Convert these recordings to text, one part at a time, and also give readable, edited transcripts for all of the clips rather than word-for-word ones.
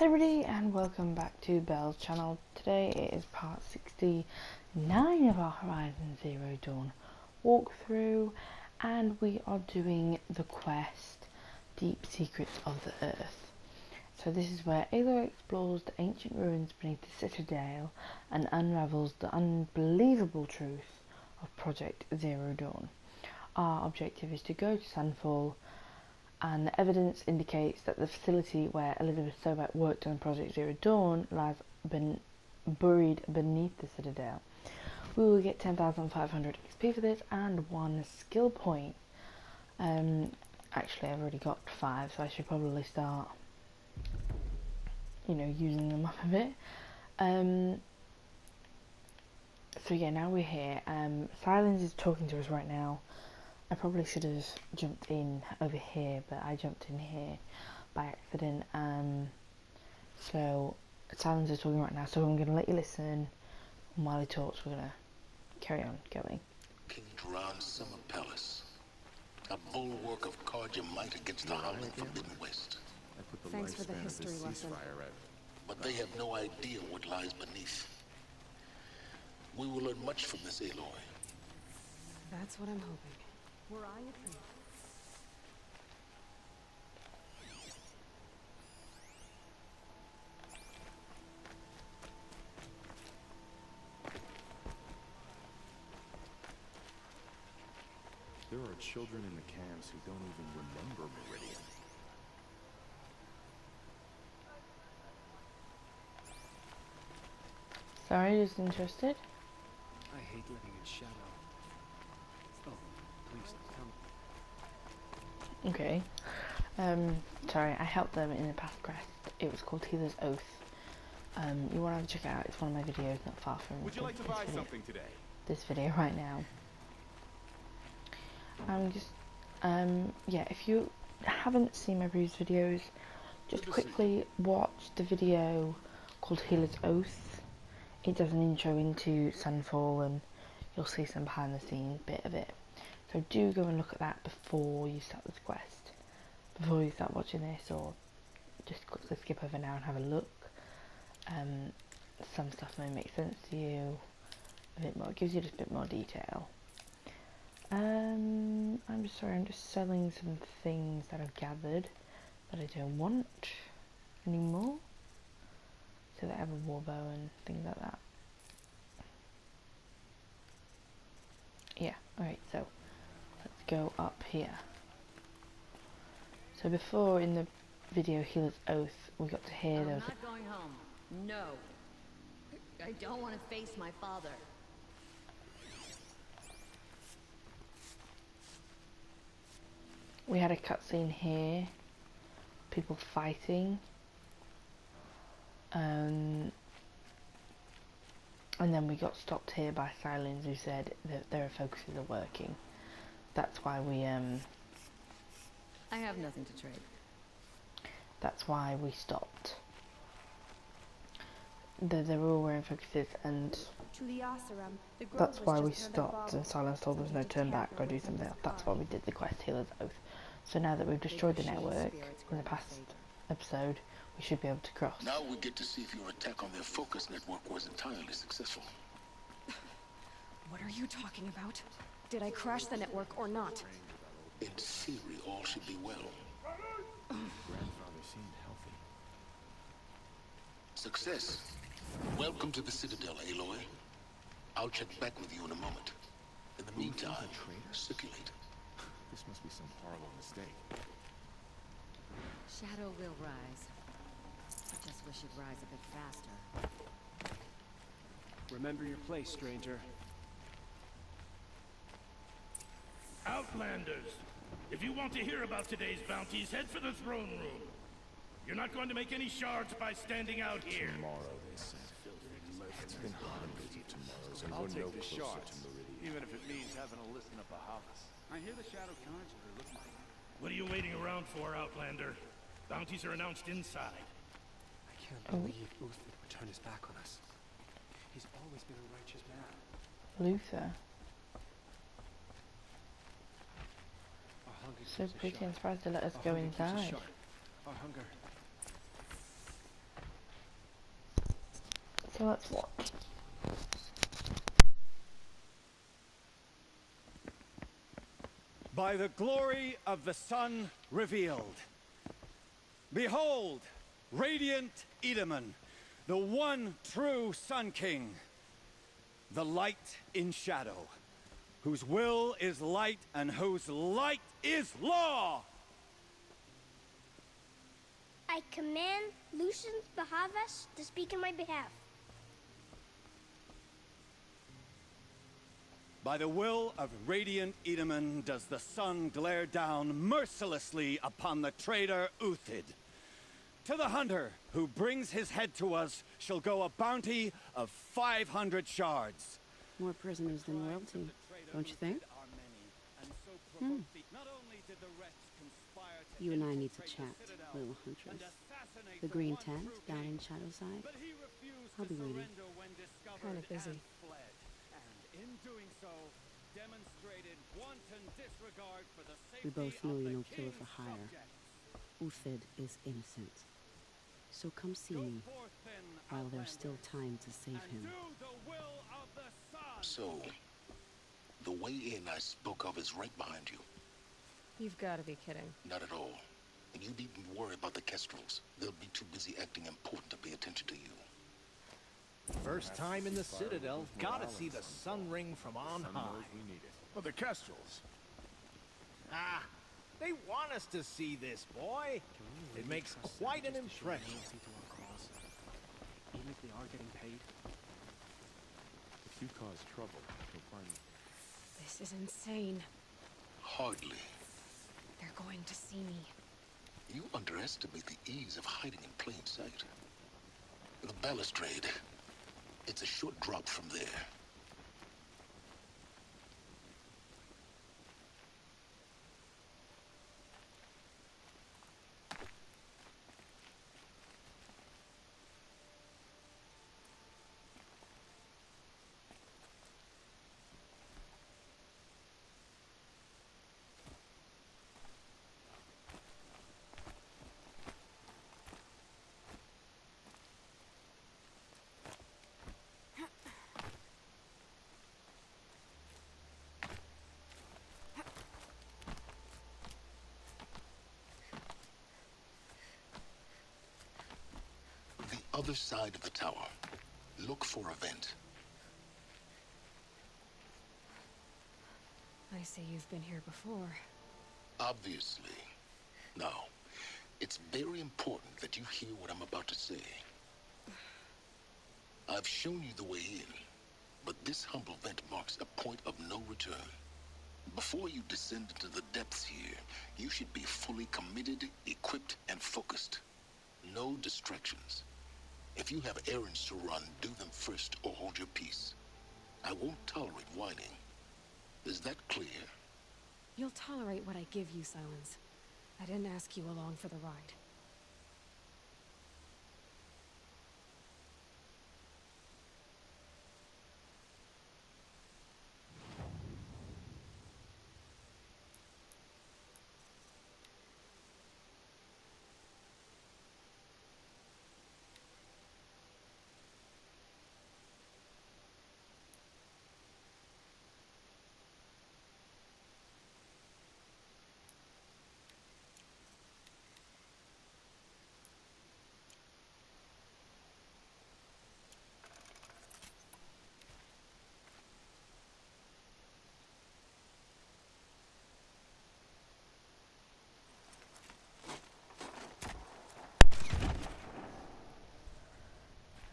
Hey everybody, and welcome back to Belle's channel. Today it is part 69 of our Horizon Zero Dawn walkthrough, and we are doing the quest Deep Secrets of the Earth. So this is where Aloy explores the ancient ruins beneath the Citadel and unravels the unbelievable truth of Project Zero Dawn. Our objective is to go to Sunfall, and the evidence indicates that the facility where Elizabeth Sobat worked on Project Zero Dawn lies buried beneath the Citadel. We will get 10,500 XP for this and 1 skill point. Actually, I've already got 5, so I should probably start, using them up a bit. So yeah, now we're here. Silence is talking to us right now. I probably should have jumped in over here, but I jumped in here by accident. So Silence is talking right now, so I'm going to let you listen. And while he talks, we're going to carry on going. King Duran's summer palace, a bulwark of Carja might against the howling Forbidden West. Thanks for the history lesson. But they have no idea what lies beneath. We will learn much from this Aloy. That's what I'm hoping. We're eyeing a tree. There are children in the camps who don't even remember Meridian. Sorry, just interested. I hate living in shadow. Oh, please come. Okay. Sorry, I helped them in the past quest. It was called Healer's Oath. You want to check it out? It's one of my videos, not far from. Would you like to buy something today? This video right now. Yeah, if you haven't seen my previous videos, just quickly watch the video called Healer's Oath. It does an intro into Sunfall, and you'll see some behind the scenes bit of it. So do go and look at that before you start this quest, before you start watching this, or just quickly skip over now and have a look. Some stuff may make sense to you a bit more. It gives you just a bit more detail. I'm sorry, I'm just selling some things that I've gathered that I don't want anymore. So that I have a war bow and things like that. Yeah, alright, so let's go up here. So before in the video Healer's Oath, we got to hear I'm not going home. No. I don't want to face my father. We had a cutscene here, people fighting, and then we got stopped here by Silence, who said that their focuses are working. That's why we I have nothing to trade. That's why we stopped. They're all wearing focuses, and that's why we stopped, and Silence told us no, turn back, go do something else. That's why we did the quest Healer's Oath. So now that we've destroyed the network in the past episode, we should be able to cross. Now we get to see if your attack on their focus network was entirely successful. What are you talking about? Did I crash the network or not? In theory, all should be well. Grandfather seemed healthy. Success. Welcome to the Citadel, Aloy. I'll check back with you in a moment. In the meantime, circulate. This must be some horrible mistake. Shadow will rise. I just wish it'd rise a bit faster. Remember your place, stranger. Outlanders, if you want to hear about today's bounties, head for the throne room. You're not going to make any shards by standing out here. Tomorrow, they said. It's been hundreds of tomorrows, and I'll we're no take the closer shards, to Meridian. even if it means having to listen to Bahavas. I hear the Shadow Conjurer looking for you. What are you waiting around for, Outlander? Bounties are announced inside. I can't believe Uth would turn his back on us. He's always been a righteous man. Luther. Our hunger So keeps us pretty sharp. and surprised to let us Our go hunger keeps us inside. sharp. Our hunger. So let's watch. By the glory of the sun revealed. Behold, radiant Edaman, the one true Sun King, the light in shadow, whose will is light and whose light is law. I command Lucius Bahavas to speak in my behalf. By the will of radiant Edaman does the sun glare down mercilessly upon the traitor Uthid. To the hunter who brings his head to us shall go a bounty of 500 shards. More prisoners than royalty, don't you think? You and I need to chat, little huntress. The green tent down in Shadowside. I'll be waiting. Kind of busy. We both know you're no killer for hire. Uthid is innocent. So come see me, while there's still time to save him. So, the way in I spoke of is right behind you. You've got to be kidding. Not at all. And you needn't worry about the Kestrels. They'll be too busy acting important to pay attention to you. First time in the Citadel, gotta see the sun ring from on high. Oh, the Kestrels. Ah, they want us to see this, boy. It makes quite an impression. Even if they are getting paid. If you cause trouble, you'll find me. This is insane. Hardly. They're going to see me. You underestimate the ease of hiding in plain sight. The balustrade. It's a short drop from there. Other side of the tower. Look for a vent. I see you've been here before. Obviously. Now, it's very important that you hear what I'm about to say. I've shown you the way in, but this humble vent marks a point of no return. Before you descend into the depths here, you should be fully committed, equipped, and focused. No distractions. If you have errands to run, do them first or hold your peace. I won't tolerate whining. Is that clear? You'll tolerate what I give you, Silence. I didn't ask you along for the ride.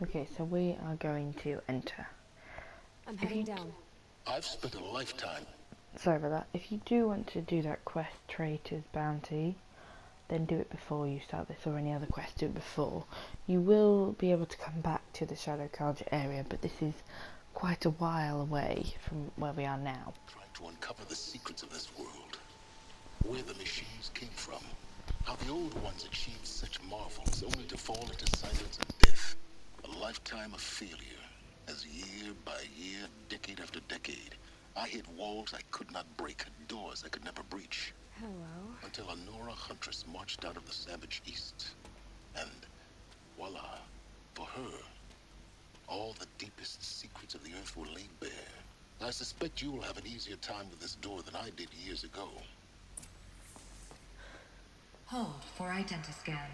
Okay, so we are going to enter. I'm heading down. I've spent a lifetime. Sorry about that. If you do want to do that quest, Traitor's Bounty, then do it before you start this, or any other quest, do it before. You will be able to come back to the Shadow Carja area, but this is quite a while away from where we are now. Trying to uncover the secrets of this world. Where the machines came from. How the old ones achieved such marvels, only to fall into silence and death. A lifetime of failure, as year by year, decade after decade, I hit walls I could not break, doors I could never breach. Hello. Until a Nora huntress marched out of the savage east. And voila, for her, all deepest secrets of the Earth were laid bare. I suspect you will have an easier time with this door than I did years ago. Hold for identiscan.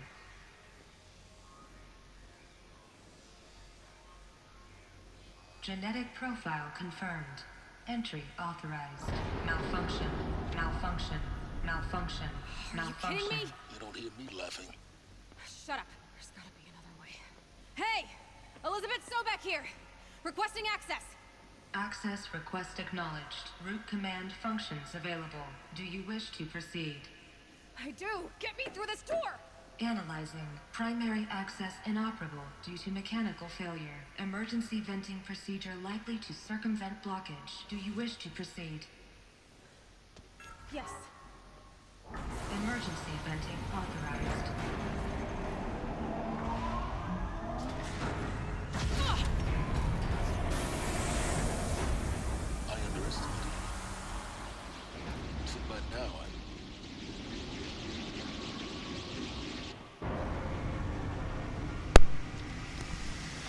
Genetic profile confirmed. Entry authorized. Malfunction. Malfunction. Malfunction. Malfunction. Are you kidding me? You don't hear me laughing. Shut up. There's gotta be another way. Hey! Elizabeth Sobek here! Requesting access! Access request acknowledged. Root command functions available. Do you wish to proceed? I do! Get me through this door! Analyzing. Primary access inoperable due to mechanical failure. Emergency venting procedure likely to circumvent blockage. Do you wish to proceed? Yes. Emergency venting authorized. I underestimated you. So by now,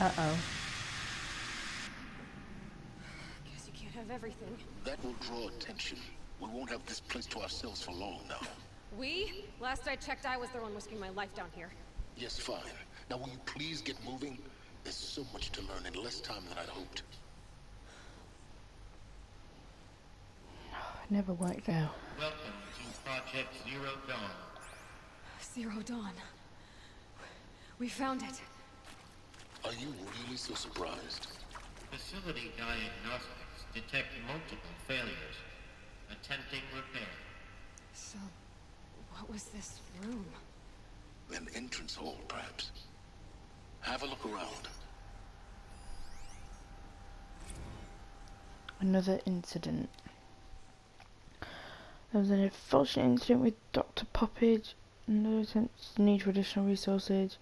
Uh-oh. Guess you can't have everything. that will draw attention. We won't have this place to ourselves for long now. We? Last I checked, I was the one risking my life down here. Yes, fine. Now will you please get moving? There's so much to learn in less time than I'd hoped. It never worked out. Welcome to Project Zero Dawn. Zero Dawn. We found it. Are you really so surprised? Facility diagnostics detect multiple failures. Attempting repair. So, what was this room? An entrance hall, perhaps. Have a look around. Another incident. There was an unfortunate incident with Dr. Poppage. Another attempts to need for additional resources.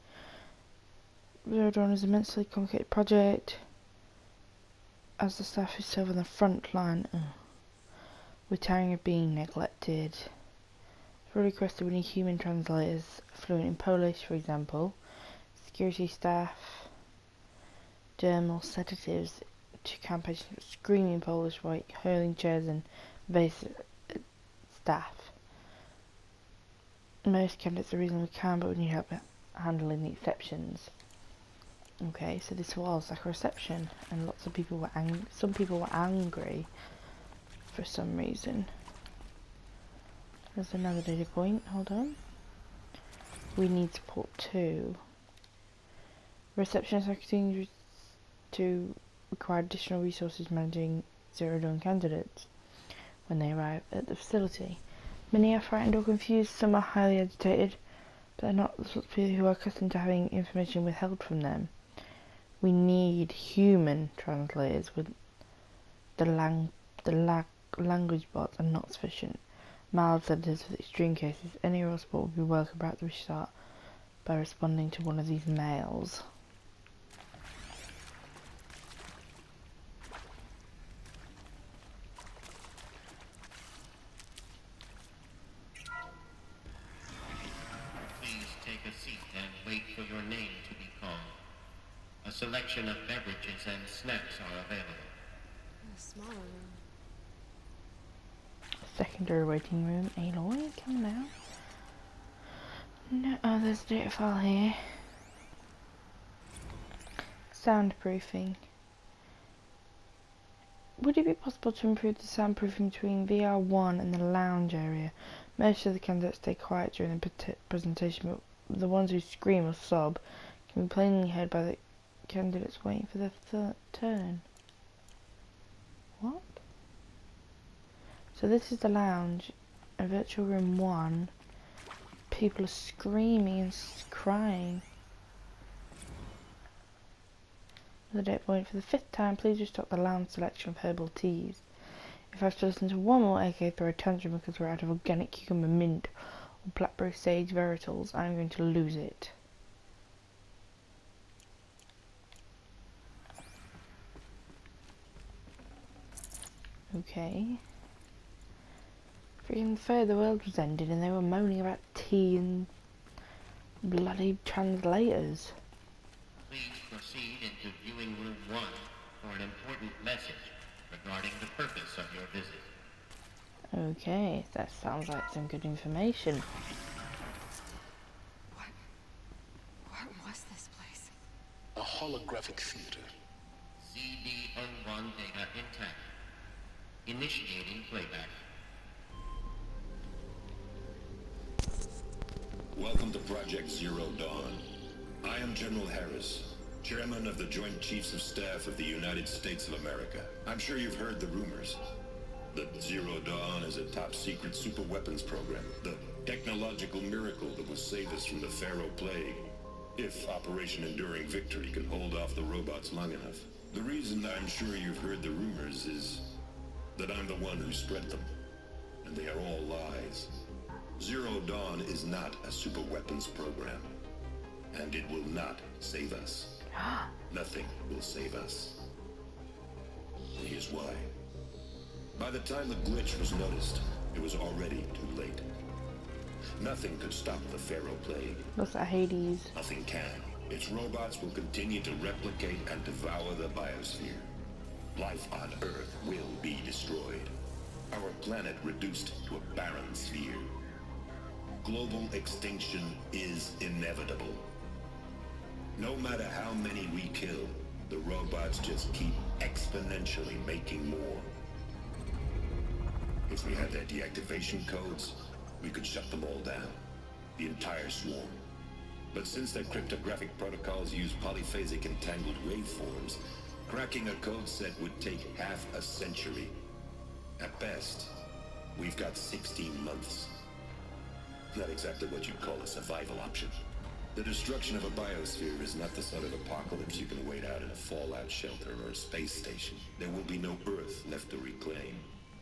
Zero Dawn is an immensely complicated project. As the staff who serve on the front line, we're tiring of being neglected. For requested, we need human translators fluent in Polish, for example. Security staff, dermal sedatives to calm patients screaming Polish while hurling chairs and basic staff. Most candidates are reasonably calm, but we need help handling the exceptions. Okay, so this was like a reception, and lots of people were some people were angry for some reason. There's another data point, hold on. We need support too. Receptionists are continuing to require additional resources managing Zero Dawn candidates when they arrive at the facility. Many are frightened or confused, some are highly agitated, but they're not the sort of people who are accustomed to having information withheld from them. We need human translators with the language bots are not sufficient. Mild sedatives with extreme cases. Any real support would be welcome. Perhaps we should start by responding to one of these mails. Please take a seat and wait for your name to be called. A selection of beverages and snacks are available. A smaller room. Secondary waiting room. Aloy, come now. No, oh, there's a data file here. Soundproofing. Would it be possible to improve the soundproofing between VR1 and the lounge area? Most of the candidates stay quiet during the presentation, but the ones who scream or sob can be plainly heard by the candidates waiting for their turn. What? So this is the lounge. In virtual room 1, people are screaming and crying. The date point for the 5th time, please restock the lounge selection of herbal teas. If I have to listen to one more aka throw a tantrum because we're out of organic cucumber mint or blackberry sage veritals, I'm going to lose it. Okay. Freaking fair, the world was ended and they were moaning about tea and bloody translators. Please proceed into viewing room 1 for an important message regarding the purpose of your visit. Okay, that sounds like some good information. What was this place? A holographic theater. CD01 data intact. Initiating playback. Welcome to Project Zero Dawn. I am General Harris, Chairman of the Joint Chiefs of Staff of the United States of America. I'm sure you've heard the rumors that Zero Dawn is a top-secret super-weapons program, the technological miracle that will save us from the Pharaoh Plague, if Operation Enduring Victory can hold off the robots long enough. The reason I'm sure you've heard the rumors is that I'm the one who spread them, and they are all lies. Zero Dawn is not a super-weapons program, and it will not save us. Nothing will save us. And here's why. By the time the glitch was noticed, it was already too late. Nothing could stop the Pharaoh Plague. What's that, Hades? Nothing can. Its robots will continue to replicate and devour the biosphere. Life on Earth will be destroyed. Our planet reduced to a barren sphere. Global extinction is inevitable. No matter how many we kill, the robots just keep exponentially making more. If we had their deactivation codes, we could shut them all down. The entire swarm. But since their cryptographic protocols use polyphasic entangled waveforms, cracking a code set would take half a century. At best, we've got 16 months. Not exactly what you'd call a survival option. The destruction of a biosphere is not the sort of apocalypse you can wait out in a fallout shelter or a space station. There will be no Earth left to reclaim.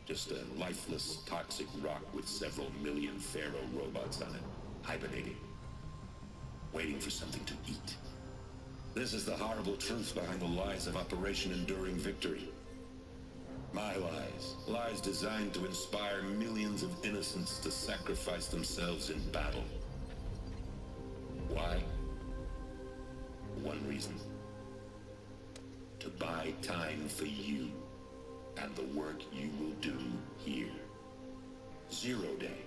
Just a lifeless, toxic rock with several million Pharaoh robots on it, hibernating, waiting for something to eat. This is the horrible truth behind the lies of Operation Enduring Victory. My lies. Lies designed to inspire millions of innocents to sacrifice themselves in battle. Why? One reason. To buy time for you and the work you will do here. Zero Day,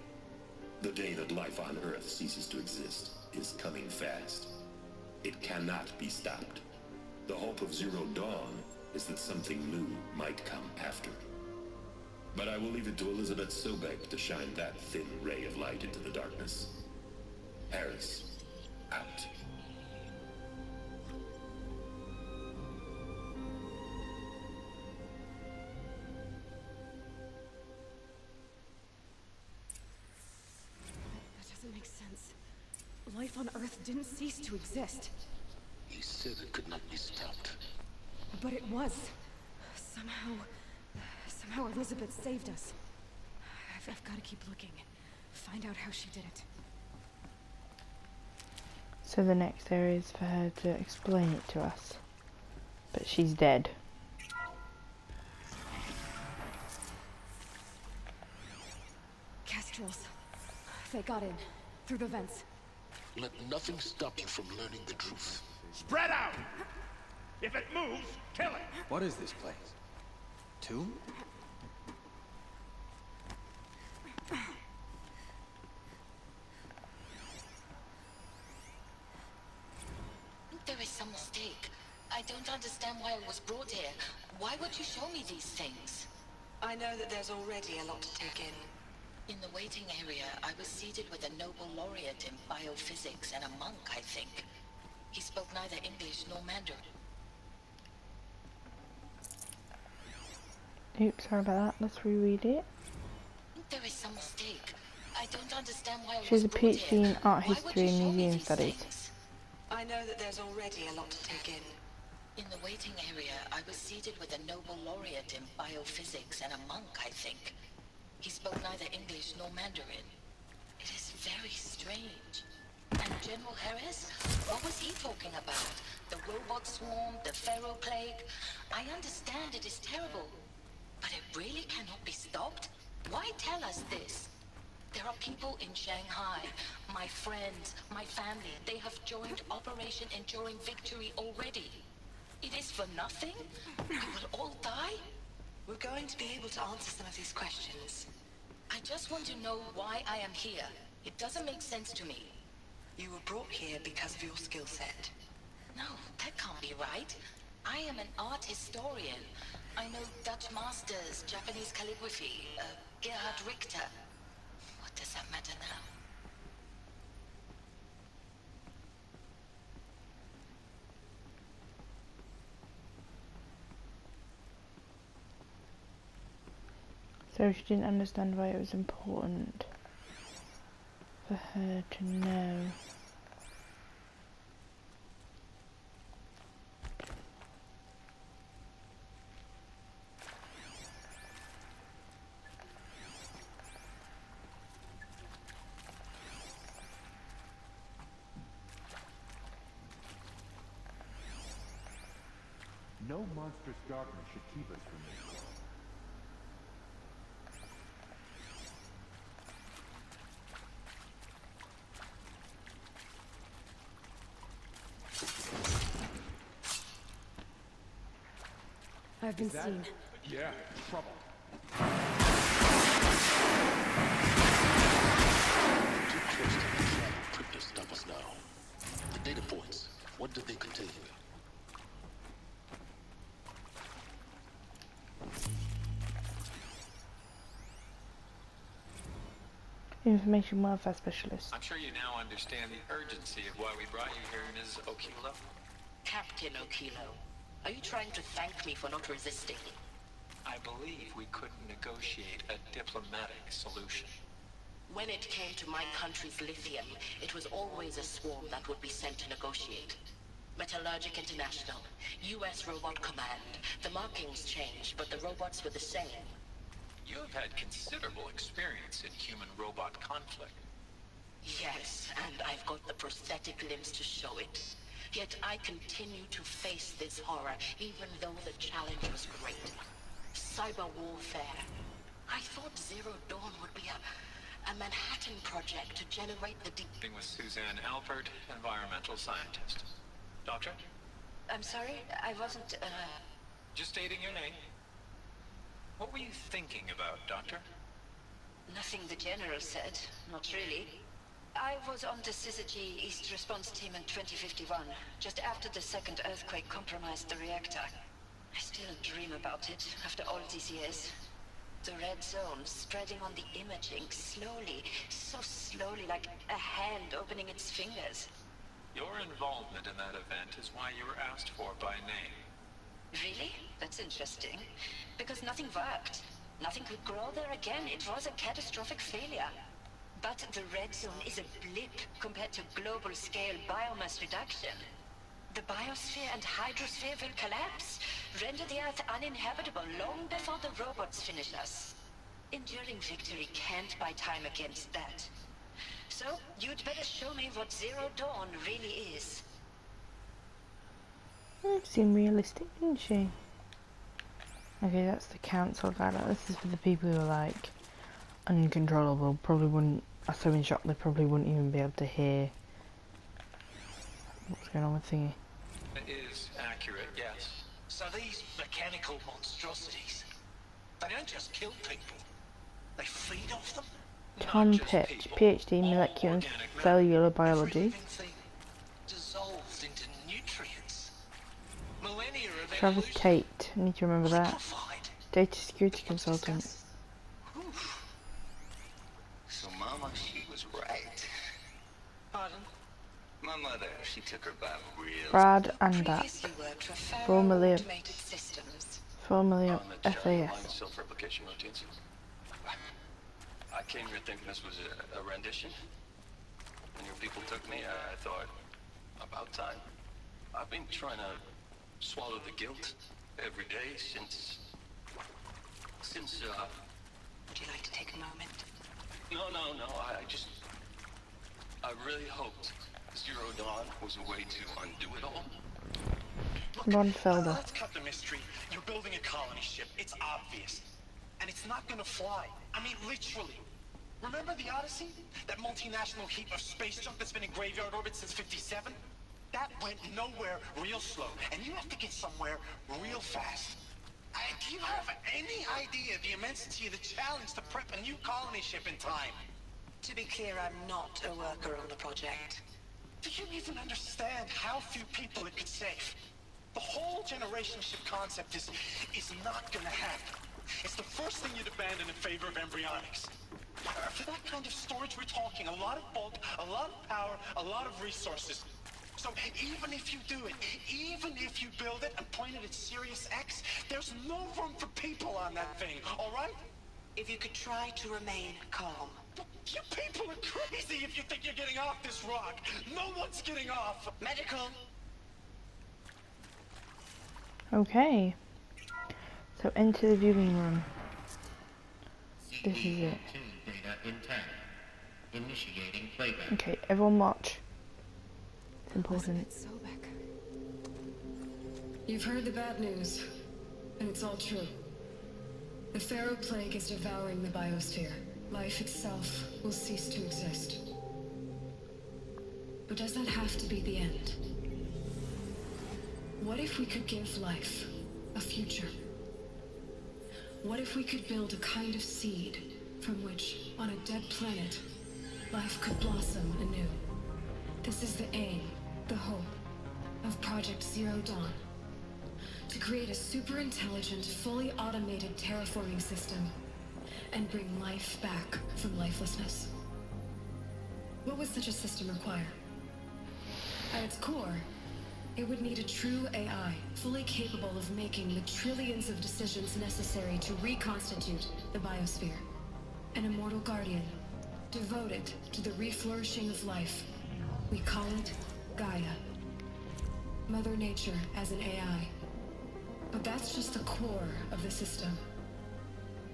the day that life on Earth ceases to exist, is coming fast. It cannot be stopped. The hope of Zero Dawn is that something new might come after. But I will leave it to Elizabeth Sobek to shine that thin ray of light into the darkness. Harris, out. That doesn't make sense. Life on Earth didn't cease to exist. He said it could not be stopped. But it was. Somehow Elizabeth saved us. I've got to keep looking. Find out how she did it. So the next area is for her to explain it to us. But she's dead. Kestrels. They got in. Through the vents. Let nothing stop you from learning the truth. Spread out! If it moves, kill it! What is this place? Tomb? There is some mistake. I don't understand why I was brought here. Why would you show me these things? I know that there's already a lot to take in. In the waiting area, I was seated with a Nobel laureate in biophysics and a monk, I think. He spoke neither English nor Mandarin. Oops, sorry about that. Let's reread it. There is some mistake. I don't understand why I She has was a brought PhD here. in art Why would history you and show me museum these studies. things? I know that there's already a lot to take in. In the waiting area, I was seated with a Nobel laureate in biophysics and a monk, I think. He spoke neither English nor Mandarin. It is very strange. And General Harris? What was he talking about? The robot swarm, the Pharaoh Plague? I understand it is terrible. But it really cannot be stopped? Why tell us this? There are people in Shanghai, my friends, my family. They have joined Operation Enduring Victory already. It is for nothing? We will all die? We're going to be able to answer some of these questions. I just want to know why I am here. It doesn't make sense to me. You were brought here because of your skill set. No, that can't be right. I am an art historian. I know Dutch masters, Japanese calligraphy, Gerhard Richter. What does that matter now? So she didn't understand why it was important for her to know. No monstrous darkness should keep us from this world. I've been seen. Yeah, trouble. Too close to the trap. Crypto stop us now. The data points, what do they contain? Information welfare specialist. I'm sure you now understand the urgency of why we brought you here, Ms. Okilo. Captain Okilo, are you trying to thank me for not resisting? I believe we couldn't negotiate a diplomatic solution. When it came to my country's lithium, it was always a swarm that would be sent to negotiate. Metallurgic International, US Robot Command. The markings changed, but the robots were the same. You have had considerable experience in human-robot conflict. Yes, and I've got the prosthetic limbs to show it. Yet I continue to face this horror, even though the challenge was great. Cyber warfare. I thought Zero Dawn would be a Manhattan project to generate the With Suzanne Alpert, environmental scientist. Doctor? I'm sorry, I wasn't, Just stating your name. What were you thinking about, Doctor? Nothing the General said, not really. I was on the Syzygy East Response Team in 2051, just after the second earthquake compromised the reactor. I still dream about it, after all these years. The red zone spreading on the imaging, slowly, so slowly, like a hand opening its fingers. Your involvement in that event is why you were asked for by name. Really? That's interesting. Because nothing worked. Nothing could grow there again. It was a catastrophic failure. But the red zone is a blip compared to global-scale biomass reduction. The biosphere and hydrosphere will collapse, render the Earth uninhabitable long before the robots finish us. Enduring Victory can't buy time against that. So, you'd better show me what Zero Dawn really is. Seemed realistic, didn't she? Okay, that's the council guide. This is for the people who are like uncontrollable. Probably wouldn't. Are so in shock they probably wouldn't even be able to hear what's going on with thingy. It is accurate, yes. So these mechanical monstrosities, they don't just kill people. They feed off them. Tom Pitt, PhD in molecular and cellular biology. Dissolved into nutrients. Millennia of Travis evolution. Tate, I need to remember that. Data security consultant. So Mama, she was right. Pardon? My mother, she took her Bible real. Brad Andak, formerly of SAS. Self-replication routines. I came here thinking this was a rendition. When your people took me, I thought, about time. I've been trying to swallow the guilt every day since, Would you like to take a moment? No, I really hoped Zero Dawn was a way to undo it all. Ron Felder. Let's cut the mystery. You're building a colony ship. It's obvious. And it's not gonna fly. I mean, literally. Remember the Odyssey? That multinational heap of space junk that's been in graveyard orbit since '57? That went nowhere real slow, and you have to get somewhere real fast. Do you have any idea the immensity of the challenge to prep a new colony ship in time? To be clear, I'm not a worker on the project. Do you even understand how few people it could save? The whole generation ship concept is not gonna happen. It's the first thing you'd abandon in favor of embryonics. For that kind of storage, we're talking a lot of bulk, a lot of power, a lot of resources. So even if you do it, even if you build it and point it at Sirius X, there's no room for people on that thing, all right? If you could try to remain calm. You people are crazy if you think you're getting off this rock. No one's getting off. Medical. Okay. So enter the viewing room. This is it. Data intact. Initiating playback. Okay, everyone watch. It's important. You've heard the bad news, and it's all true. The Pharaoh Plague is devouring the biosphere. Life itself will cease to exist. But does that have to be the end? What if we could give life a future? What if we could build a kind of seed from which, on a dead planet, life could blossom anew? This is the aim, the hope, of Project Zero Dawn. To create a super-intelligent, fully automated terraforming system and bring life back from lifelessness. What would such a system require? At its core, it would need a true AI, fully capable of making the trillions of decisions necessary to reconstitute the biosphere. An immortal guardian, devoted to the reflourishing of life. We call it Gaia. Mother Nature as an AI. But that's just the core of the system.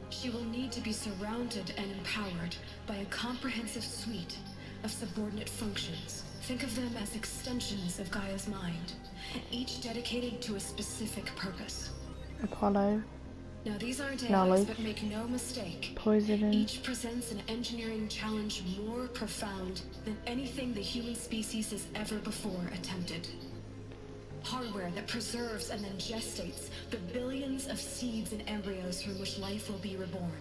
She will need to be surrounded and empowered by a comprehensive suite of subordinate functions. Think of them as extensions of Gaia's mind, each dedicated to a specific purpose. Apollo. Now these aren't AIs, knowledge, but make no mistake. Poisoning. Each presents an engineering challenge more profound than anything the human species has ever before attempted. Hardware that preserves and then gestates the billions of seeds and embryos from which life will be reborn.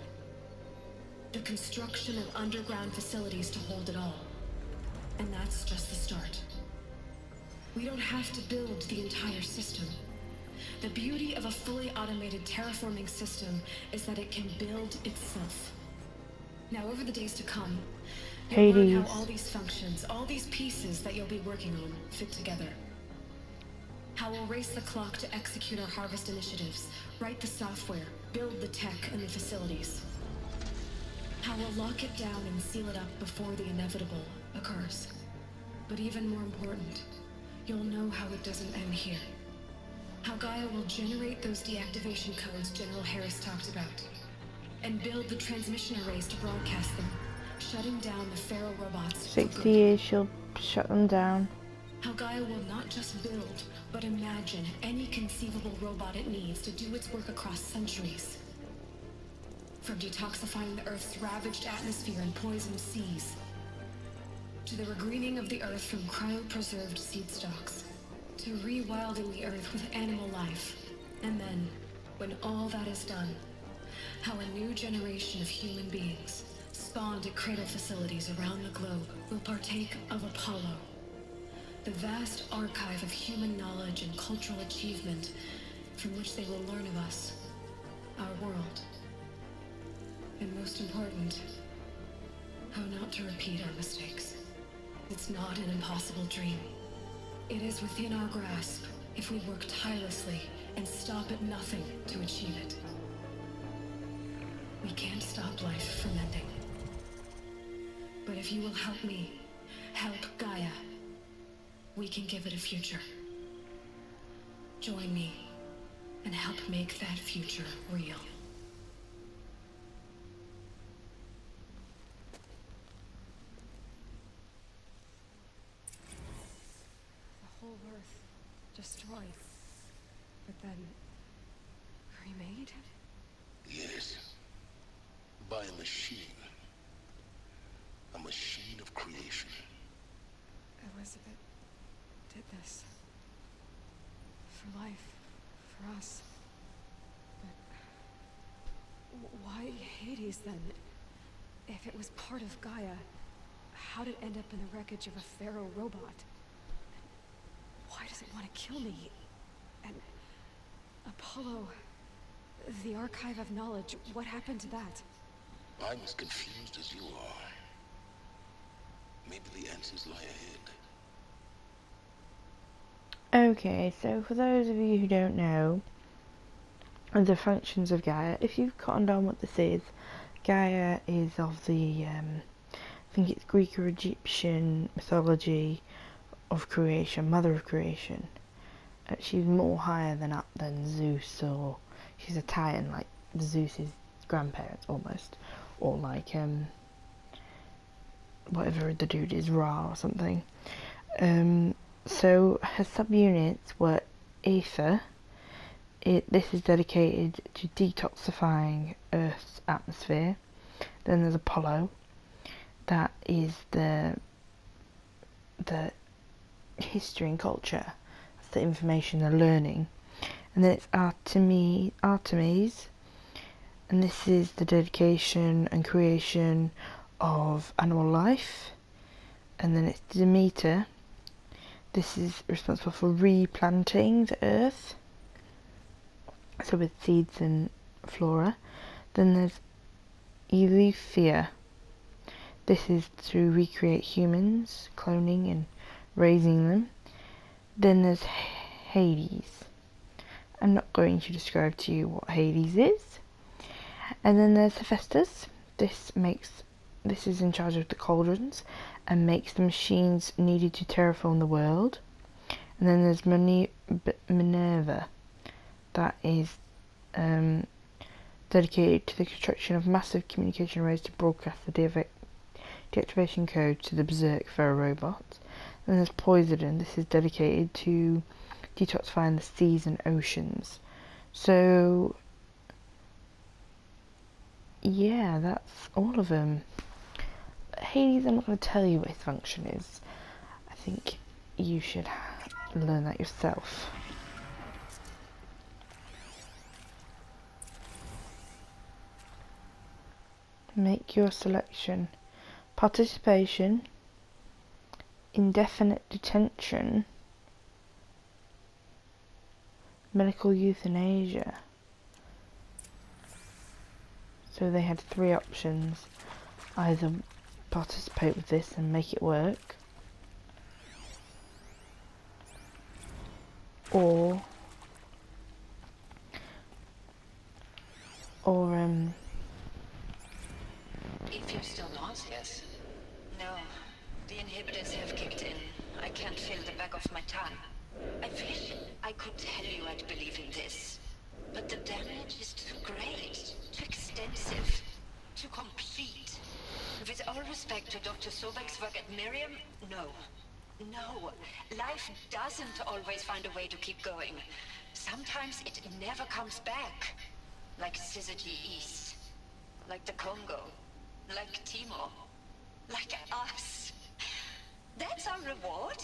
The construction of underground facilities to hold it all. And that's just the start. We don't have to build the entire system. The beauty of a fully automated terraforming system is that it can build itself. Now, over the days to come, you'll learn how all these functions, all these pieces that you'll be working on, fit together. How we'll race the clock to execute our harvest initiatives, write the software, build the tech and the facilities. How we'll lock it down and seal it up before the inevitable occurs. But even more important, you'll know how it doesn't end here. How Gaia will generate those deactivation codes General Harris talked about, and build the transmission arrays to broadcast them, shutting down the Pharaoh robots. 60 years she'll shut them down. How Gaia will not just build, but imagine any conceivable robot it needs to do its work across centuries. From detoxifying the Earth's ravaged atmosphere and poisoned seas, to the regreening of the Earth from cryopreserved seed stalks, to rewilding the Earth with animal life. And then, when all that is done, how a new generation of human beings, spawned at cradle facilities around the globe, will partake of Apollo, the vast archive of human knowledge and cultural achievement from which they will learn of us, our world. And most important, how not to repeat our mistakes. It's not an impossible dream. It is within our grasp if we work tirelessly and stop at nothing to achieve it. We can't stop life from ending. But if you will help me, help Gaia, we can give it a future. Join me and help make that future real. The whole Earth destroyed, but then remade? Yes. By a machine. a machine of creation. Elizabeth did this. For life. For us. But why Hades then? If it was part of Gaia, how did it end up in the wreckage of a Pharaoh robot? Why does it want to kill me? And Apollo, the Archive of Knowledge, what happened to that? I'm as confused as you are. Maybe the answers lie ahead. Okay, so for those of you who don't know the functions of Gaia, if you've cottoned on what this is, Gaia is of the, I think it's Greek or Egyptian mythology of creation, mother of creation. She's more higher than Zeus, or she's a titan, like Zeus's grandparents almost, or like whatever the dude is, Ra or something. So her subunits were Aether. This is dedicated to detoxifying Earth's atmosphere. Then there's Apollo. That is the history and culture. That's the information they're learning. And then it's Artemis, and this is the dedication and creation of animal life. And then it's Demeter. This is responsible for replanting the earth, so with seeds and flora. Then there's Eleuther. This is to recreate humans, cloning and raising them. Then there's Hades. I'm not going to describe to you what Hades is. And then there's Hephaestus. This is in charge of the cauldrons and makes the machines needed to terraform the world. And then there's Minerva. That is dedicated to the construction of massive communication arrays to broadcast the deactivation code to the Berserk Pharaoh robots. And there's Poseidon. This is dedicated to detoxifying the seas and oceans. So yeah, that's all of them. Hades, I'm not going to tell you what his function is. I think you should learn that yourself. Make your selection. Participation, indefinite detention, medical euthanasia. So they had 3 options. Either participate with this and make it work, or If you're still nauseous. No, the inhibitors have kicked in. I can't feel the back of my tongue. I wish I could tell you I'd believe in this, but the damage is too great, too extensive, too complete. With all respect to Dr. Sobek's work at Miriam, no. No, life doesn't always find a way to keep going. Sometimes it never comes back. Like Syzygy East. Like the Congo. Like Timor. Like us. That's our reward?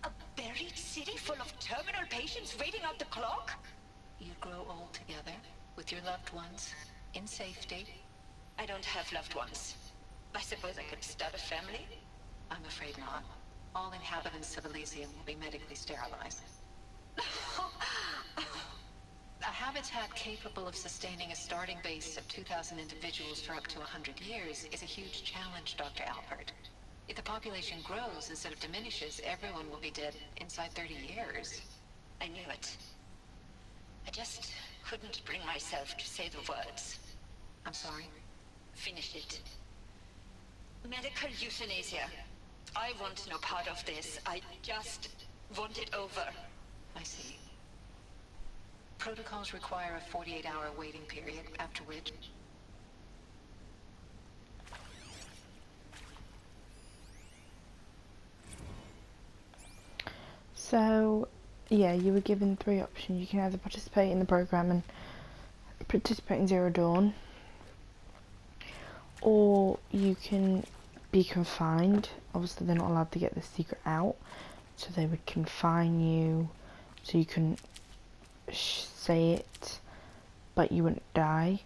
A buried city full of terminal patients waiting out the clock? You grow old together, with your loved ones, in safety. I don't have loved ones. I suppose I could start a family? I'm afraid not. All inhabitants of Elysium will be medically sterilized. A habitat capable of sustaining a starting base of 2,000 individuals for up to 100 years is a huge challenge, Dr. Alpert. If the population grows instead of diminishes, everyone will be dead inside 30 years. I knew it. I just couldn't bring myself to say the words. I'm sorry? Finish it. Medical euthanasia. I want no part of this. I just want it over. I see. Protocols require a 48-hour waiting period, after which... So, yeah, you were given 3 options. You can either participate in the program and participate in Zero Dawn, or you can be confined. Obviously they're not allowed to get the secret out, so they would confine you so you couldn't say it but you wouldn't die,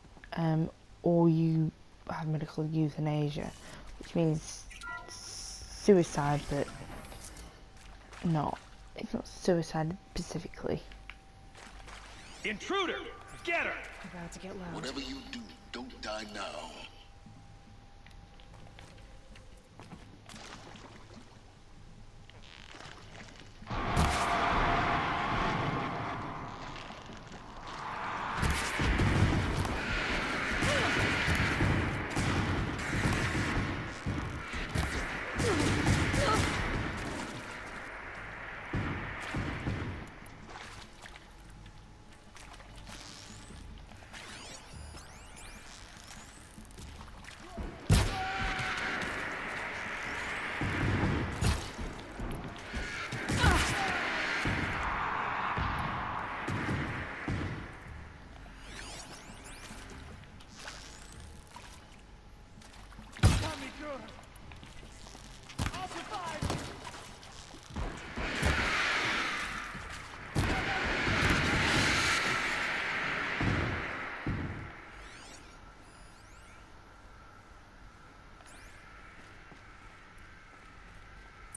or you have medical euthanasia, which means suicide, but it's not suicide specifically. Intruder! Get her! About to get loud. Whatever you do, don't die now.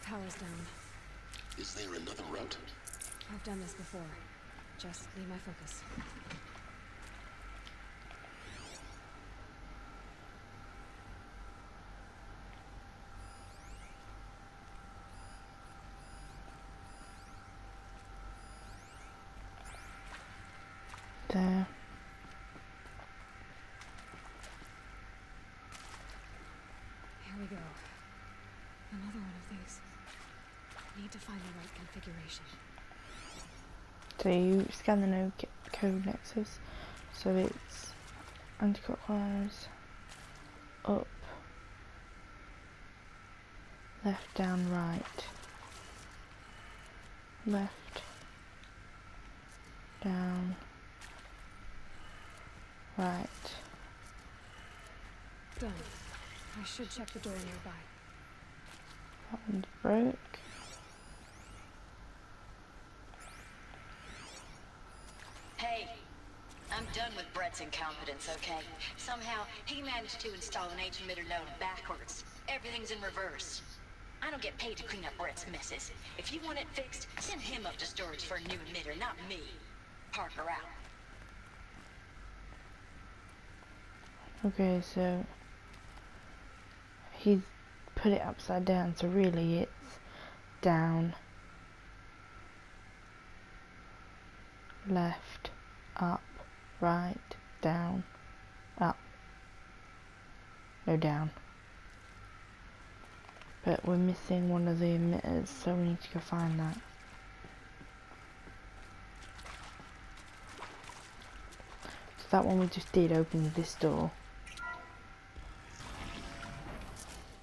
Power's down. Is there another route? I've done this before. Just need my focus. There. Here we go. Another one of these. Need to find the right configuration. So you scan the code nexus, so it's anti-clockwise, up, left, down, right, left, down, right. Done. I should check the door nearby. That one's broke. Hey, I'm done with Brett's incompetence, okay? Somehow, he managed to install an H-emitter node backwards. Everything's in reverse. I don't get paid to clean up Brett's messes. If you want it fixed, send him up to storage for a new emitter, not me. Parker out. Okay, so he's put it upside down, so really it's down, left, up, right, down, up, no down. But we're missing one of the emitters, so we need to go find that. So that one we just did opens this door.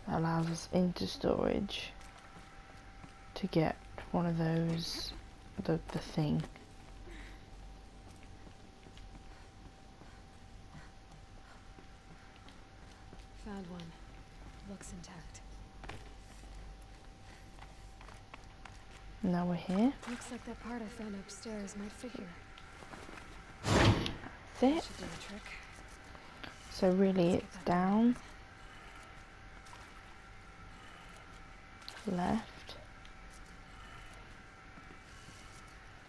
That allows us into storage to get one of those, the thing. Found one. Looks intact. Now we're here. Looks like that part I found upstairs might fit here. That's it. Should do the trick. So really it's down, left,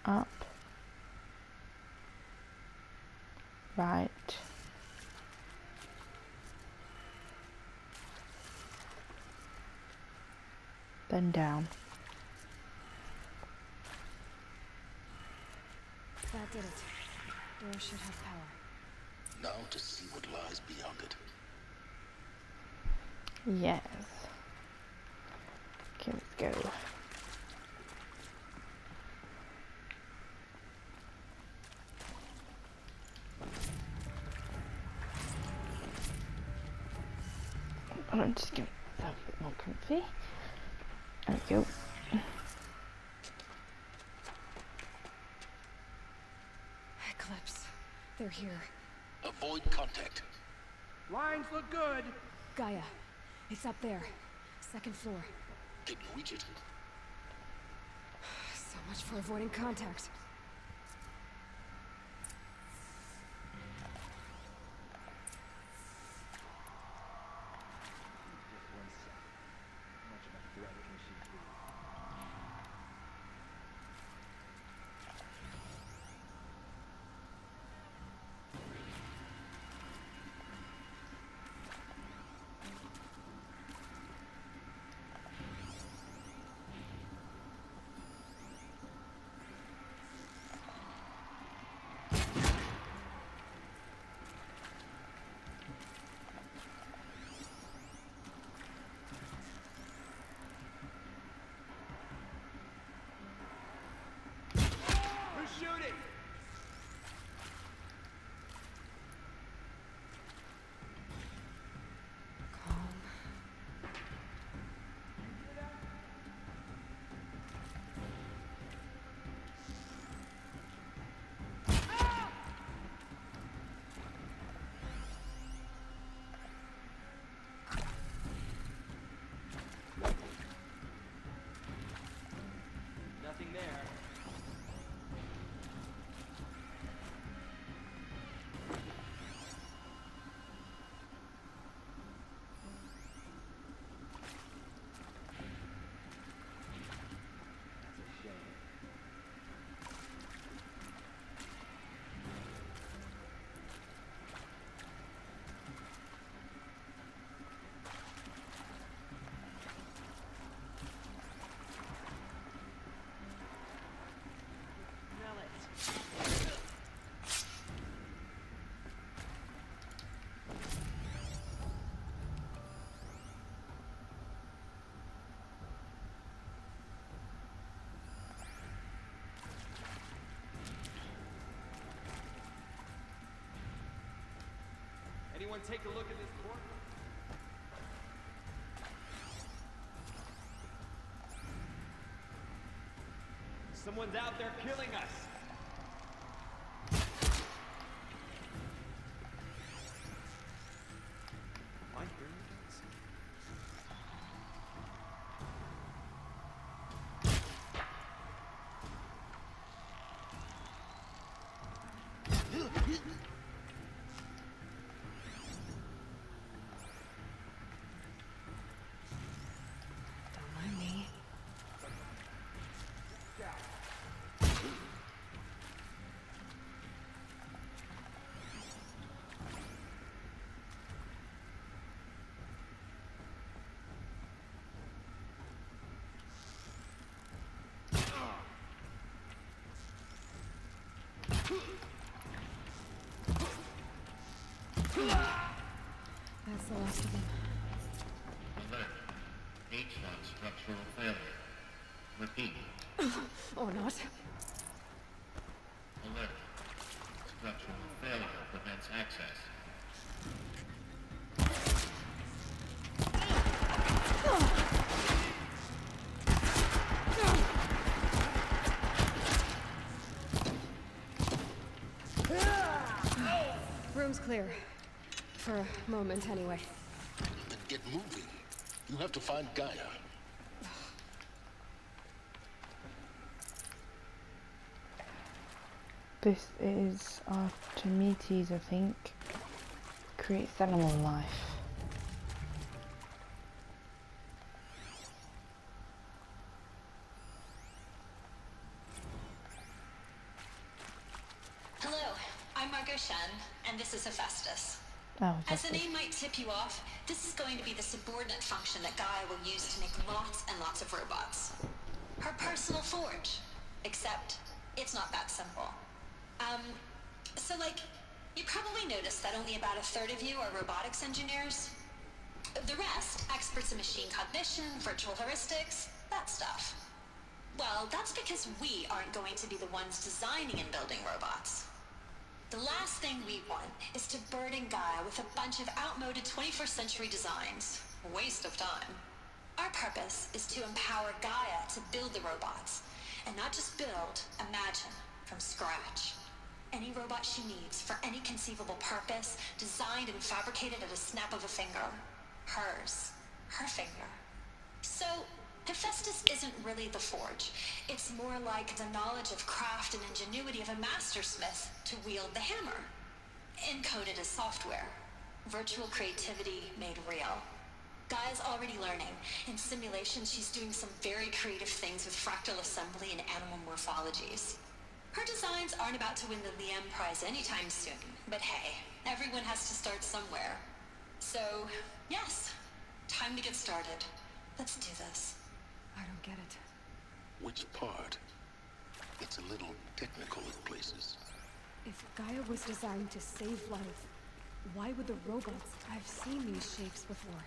up, right, then down. That did it. Door should have power. Now to see what lies beyond it. Yes. Okay, let's go. I'm just gonna make myself a bit more comfy. There we go. Eclipse. They're here. Avoid contact. Lines look good. Gaia. It's up there. second floor. Can you reach it? So much for avoiding contact. Shooting! Nothing there. Anyone take a look at this corner? Someone's out there killing us. Am I hearing this? That's the last of them. Alert. H1 structural failure. Repeat. Or not. Alert. Structural failure prevents access. Room's clear. For a moment, anyway. Then get moving. You have to find Gaia. This is Archimedes, I think. Creates animal life. Hello, I'm Margot Shen, and this is Hephaestus. Oh, As the name might tip you off, this is going to be the subordinate function that Gaia will use to make lots and lots of robots. Her personal forge. Except, it's not that simple. So like, you probably noticed that only about a third of you are robotics engineers. The rest, experts in machine cognition, virtual heuristics, that stuff. Well, that's because we aren't going to be the ones designing and building robots. The last thing we want is to burden Gaia with a bunch of outmoded 21st century designs. A waste of time. Our purpose is to empower Gaia to build the robots, and not just build, imagine, from scratch. Any robot she needs for any conceivable purpose, designed and fabricated at a snap of a finger. Hers. Her finger. So, Hephaestus isn't really the forge. It's more like the knowledge of craft and ingenuity of a mastersmith to wield the hammer. Encoded as software. Virtual creativity made real. Gaia's already learning. In simulation, she's doing some very creative things with fractal assembly and animal morphologies. Her designs aren't about to win the Liam Prize anytime soon, but hey, everyone has to start somewhere. So, yes, time to get started. Let's do this. I don't get it. Which part? It's a little technical at places. If Gaia was designed to save life, why would the robots... I've seen these shapes before.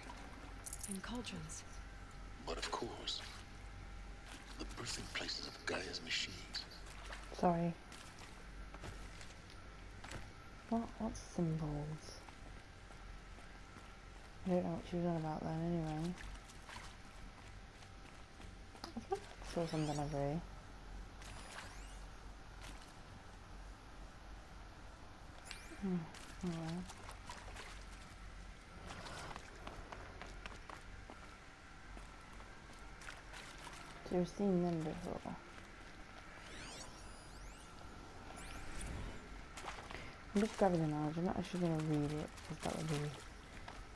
In cauldrons. But of course, the birthing places of Gaia's machines. Sorry. What symbols? I don't know what she was on about then anyway. I thought I saw something over here. Alright. So you've seen them before. I'm just grabbing the knowledge. I'm not actually going to read it because that would be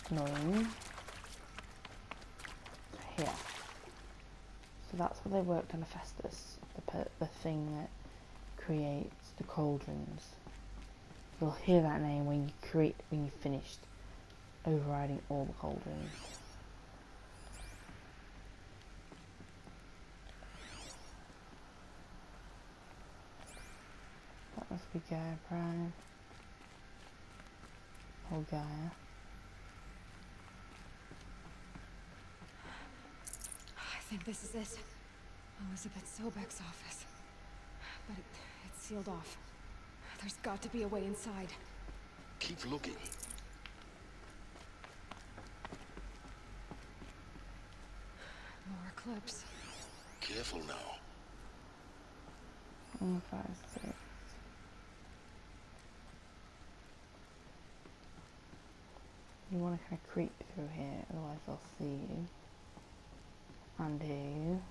annoying. Here. So that's what they worked on Hephaestus, the thing that creates the cauldrons. You'll hear that name when you finished overriding all the cauldrons. That must be Gaia Prime. Or Gaia. I think this is it. Elizabeth Sobek's office. But it's sealed off. There's got to be a way inside. Keep looking. More clips. Careful now. 1, 5, 6. You want to kind of creep through here, otherwise they'll see you. And you.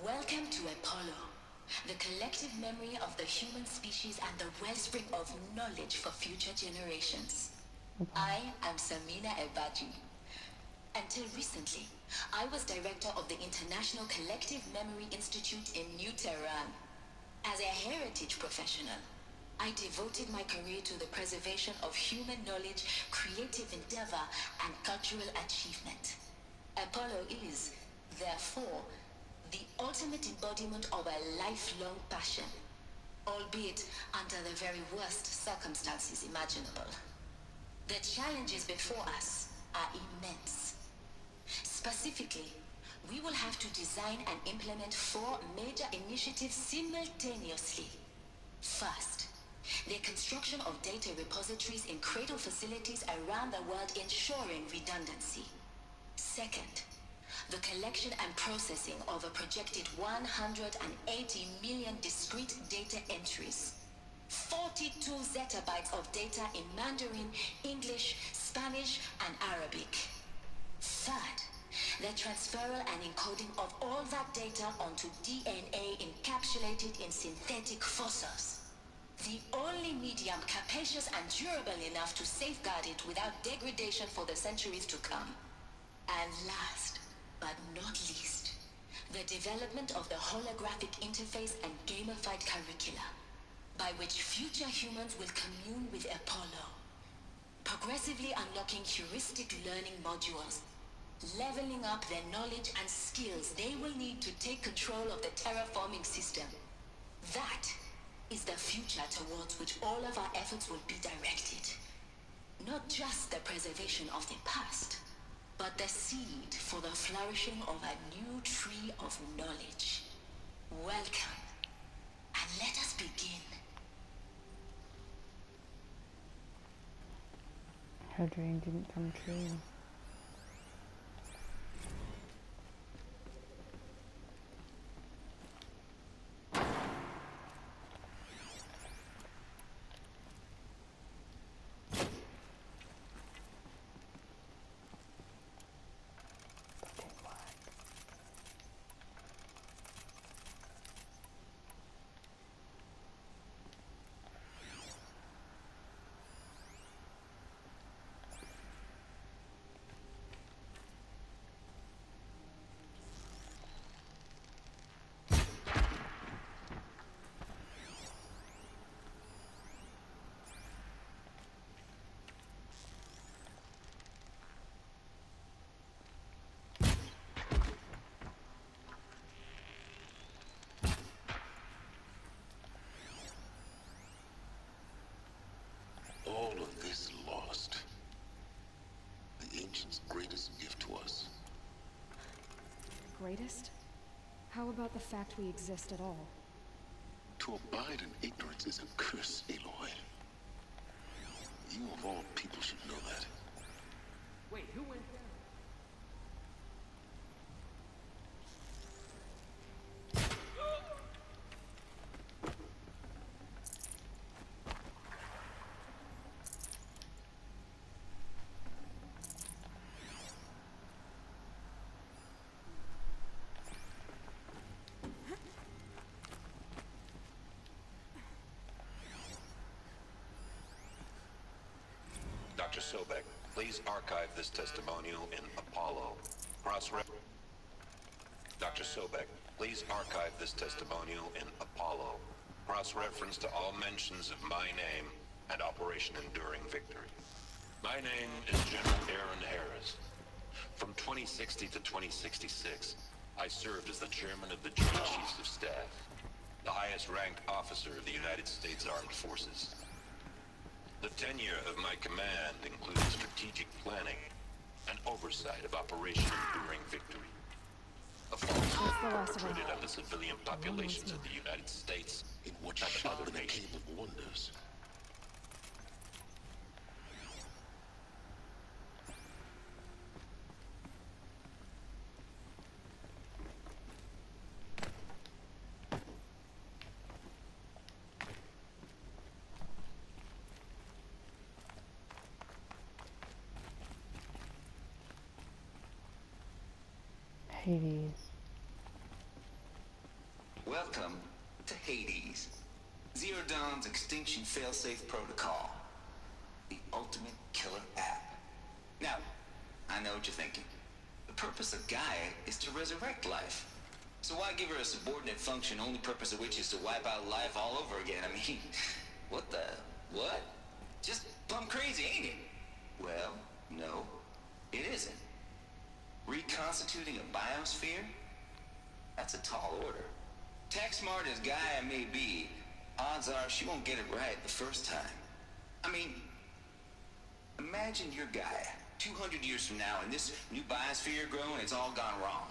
Welcome to Apollo, the collective memory of the human species and the wellspring of knowledge for future generations. I am Samina Ebaji. Until recently, I was director of the International Collective Memory Institute in New Tehran. As a heritage professional, I devoted my career to the preservation of human knowledge, creative endeavor, and cultural achievement. Apollo is, therefore, the ultimate embodiment of a lifelong passion, albeit under the very worst circumstances imaginable. The challenges before us are immense. Specifically, we will have to design and implement 4 major initiatives simultaneously. First, the construction of data repositories in cradle facilities around the world ensuring redundancy. Second, the collection and processing of a projected 180 million discrete data entries. 42 zettabytes of data in Mandarin, English, Spanish, and Arabic. Third, the transferal and encoding of all that data onto DNA encapsulated in synthetic fossils. The only medium capacious and durable enough to safeguard it without degradation for the centuries to come. And last, but not least, the development of the holographic interface and gamified curricula, by which future humans will commune with Apollo, progressively unlocking heuristic learning modules, leveling up their knowledge and skills they will need to take control of the terraforming system. That is the future towards which all of our efforts will be directed. Not just the preservation of the past, but the seed for the flourishing of a new tree of knowledge. Welcome, and let us begin. her dream didn't come true. All of this lost. The Ancients' greatest gift to us. Greatest? How about the fact we exist at all? To abide in ignorance is a curse, Aloy. You of all people should know that. Wait, who went down? Dr. Sobek, please archive this testimonial in Apollo. Dr. Sobek, please archive this testimonial in Apollo. Cross-reference to all mentions of my name and Operation Enduring Victory. My name is General Aaron Harris. From 2060 to 2066, I served as the chairman of the Joint Chiefs of Staff, the highest-ranked officer of the United States Armed Forces. The tenure of my command included strategic planning and oversight of Operation Enduring Victory. A false perpetrated on the civilian populations of the United States in what and should other have been a nations. cave of wonders. Hades. Welcome to Hades. Zero Dawn's Extinction Failsafe Protocol. The ultimate killer app. Now, I know what you're thinking. The purpose of Gaia is to resurrect life. So why give her a subordinate function, only purpose of which is to wipe out life all over again? I mean, what? Just plumb crazy, ain't it? Well, no, it isn't. Reconstituting a biosphere? That's a tall order. Tech smart as Gaia may be, odds are she won't get it right the first time. I mean, imagine you're Gaia, 200 years from now, and this new biosphere growing, it's all gone wrong.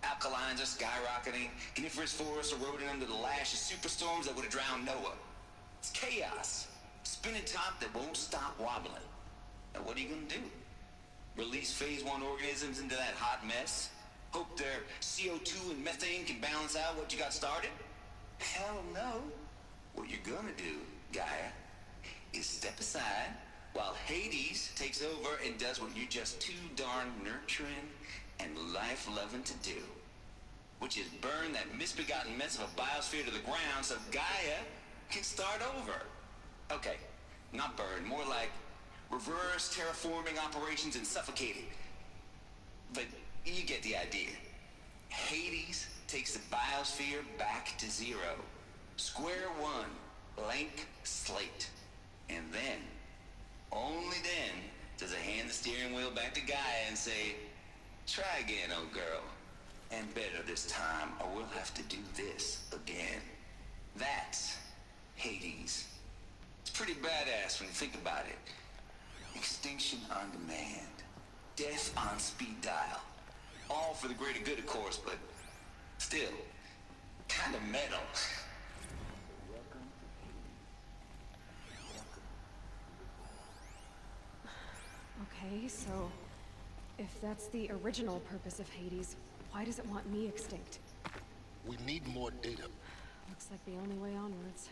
Alkalines are skyrocketing, coniferous forests eroding under the lash of superstorms that would have drowned Noah. It's chaos. Spinning top that won't stop wobbling. Now what are you gonna do? Release phase 1 organisms into that hot mess? Hope their CO2 and methane can balance out what you got started? Hell no. What you're gonna do, Gaia, is step aside while Hades takes over and does what you're just too darn nurturing and life-loving to do. Which is burn that misbegotten mess of a biosphere to the ground so Gaia can start over. Okay, not burn, more like reverse terraforming operations and suffocating. But you get the idea. Hades takes the biosphere back to zero. Square one, blank slate. And then, only then, does it hand the steering wheel back to Gaia and say, try again, old girl. And better this time, or we'll have to do this again. That's Hades. It's pretty badass when you think about it. Extinction on demand. Death on speed dial. All for the greater good, of course, but still, kind of metal. Okay, so if that's the original purpose of Hades, why does it want me extinct? We need more data. Looks like the only way onwards.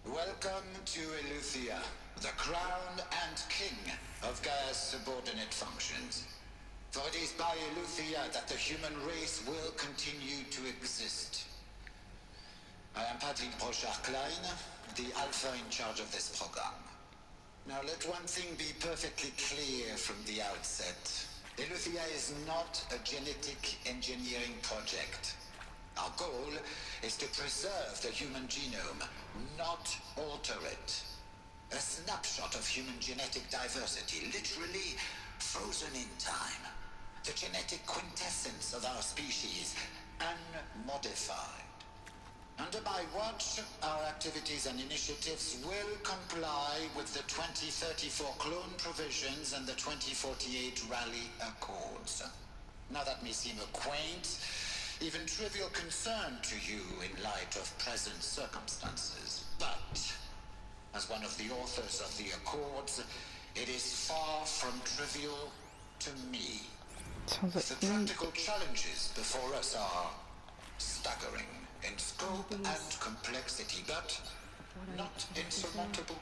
Welcome to Eleuthia, the crown and king of Gaia's subordinate functions. For it is by Eleuthia that the human race will continue to exist. I am Patrick Brochard-Klein, the Alpha in charge of this program. Now let one thing be perfectly clear from the outset. Eleuthia is not a genetic engineering project. Our goal is to preserve the human genome, not alter it. A snapshot of human genetic diversity, literally frozen in time. The genetic quintessence of our species, unmodified. Under my watch, our activities and initiatives will comply with the 2034 clone provisions and the 2048 Rally Accords. Now that may seem a quaint, even trivial concern to you in light of present circumstances, but as one of the authors of the Accords, it is far from trivial to me. Sounds like the practical challenges before us are staggering in scope and complexity, but not insurmountable.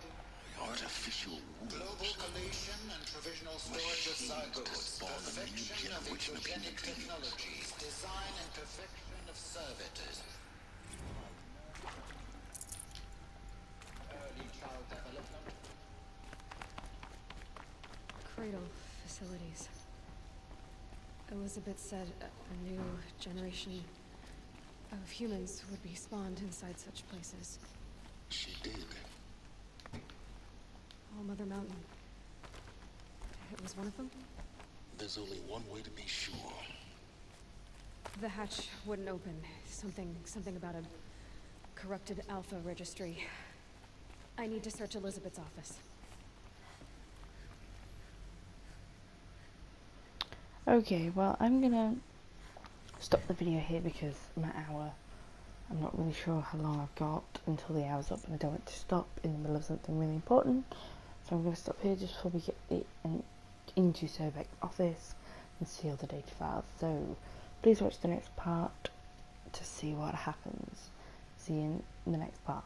Artificial global collation and provisional storage of zygotes, perfection of ecogenic technologies, design and perfection of servitors. Early child development. Cradle facilities. Elizabeth said a new generation of humans would be spawned inside such places. She did. All Mother Mountain. It was one of them? There's only one way to be sure. The hatch wouldn't open. Something about a corrupted Alpha registry. I need to search Elizabeth's office. Okay, well, I'm gonna stop the video here because I'm an hour. I'm not really sure how long I've got until the hour's up, and I don't want to stop in the middle of something really important. So I'm going to stop here just before we get it into Sobek's office and see all the data files. So please watch the next part to see what happens. See you in the next part.